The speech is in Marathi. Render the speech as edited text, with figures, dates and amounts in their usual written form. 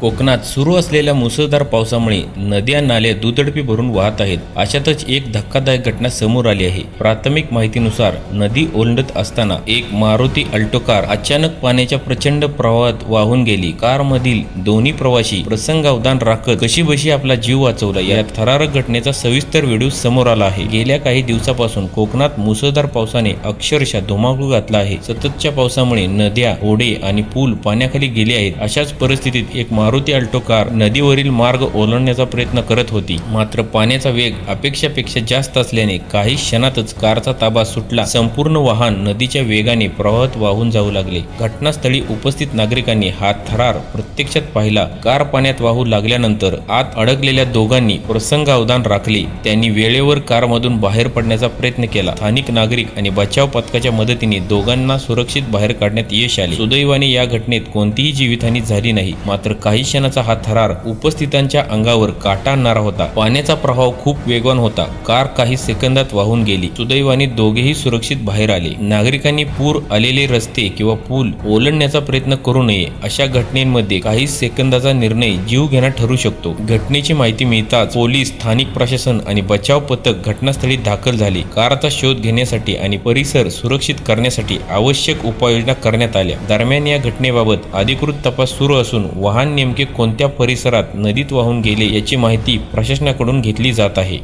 कोकणात सुरू असलेल्या मुसळधार पावसामुळे नद्या नाले दुतर्फी भरून वाहत आहेत. अशातच एक धक्कादायक घटना समोर आली आहे. प्राथमिक माहितीनुसार नदी ओलांडत असताना एक मारुती अल्टो कार अचानक पाण्याच्या प्रचंड प्रवाहात वाहून गेली. कारमधील दोन्ही प्रवासी प्रसंगावधान राखत कशीबशी आपला जीव वाचवला. या थरारक घटनेचा सविस्तर व्हिडिओ समोर आला आहे. गेल्या काही दिवसापासून कोकणात मुसळधार पावसाने अक्षरशः धुमाकूळ घातला आहे. सततच्या पावसामुळे नद्या, ओढे आणि पूल पाण्याखाली गेले आहेत. अशाच परिस्थितीत एक मारुती अल्टो कार नदीवरील मार्ग ओलांडण्याचा प्रयत्न करत होती. मात्र पाण्याचा वेग अपेक्षेपेक्षा जास्त असल्याने काही क्षणातच कारचा ताबा सुटला. संपूर्ण वाहन नदीच्या वेगाने प्रवाहात वाहून जाऊ लागले. घटनास्थळी उपस्थित नागरिकांनी हा थरार प्रत्यक्षात पाहिला. कार पाण्यात वाहू लागल्यानंतर आत अडकलेल्या दोघांनी प्रसंगावधान राखले. त्यांनी वेळेवर कारमधून बाहेर पडण्याचा प्रयत्न केला. स्थानिक नागरिक आणि बचाव पथकाच्या मदतीने दोघांना सुरक्षित बाहेर काढण्यात यश आले. सुदैवाने या घटनेत कोणतीही जीवितहानी झाली नाही. मात्र काही क्षणाचा हा थरार उपस्थितांच्या अंगावर काटा आणणारा होता. पाण्याचा प्रवाह खूप वेगवान होता. कार काही सेकंदात वाहून गेली. सुदैवाने दोघेही सुरक्षित बाहेर आले. नागरिकांनी पूर आलेले रस्ते किंवा पूल ओलांडण्याचा प्रयत्न करू नये. अशा घटनेमध्ये काही सेकंदाचा निर्णय जीव घेणा ठरू शकतो. घटनेची माहिती मिळताच पोलीस, स्थानिक प्रशासन आणि बचाव पथक घटनास्थळी दाखल झाले. कारचा शोध घेण्यासाठी आणि परिसर सुरक्षित करण्यासाठी आवश्यक उपाययोजना करण्यात आल्या. दरम्यान या घटनेबाबत अधिकृत तपास सुरू असून वाहन नेमके कोणत्या परिसरात नदीत वाहून गेले याची माहिती प्रशासनाकडून घेतली जात आहे.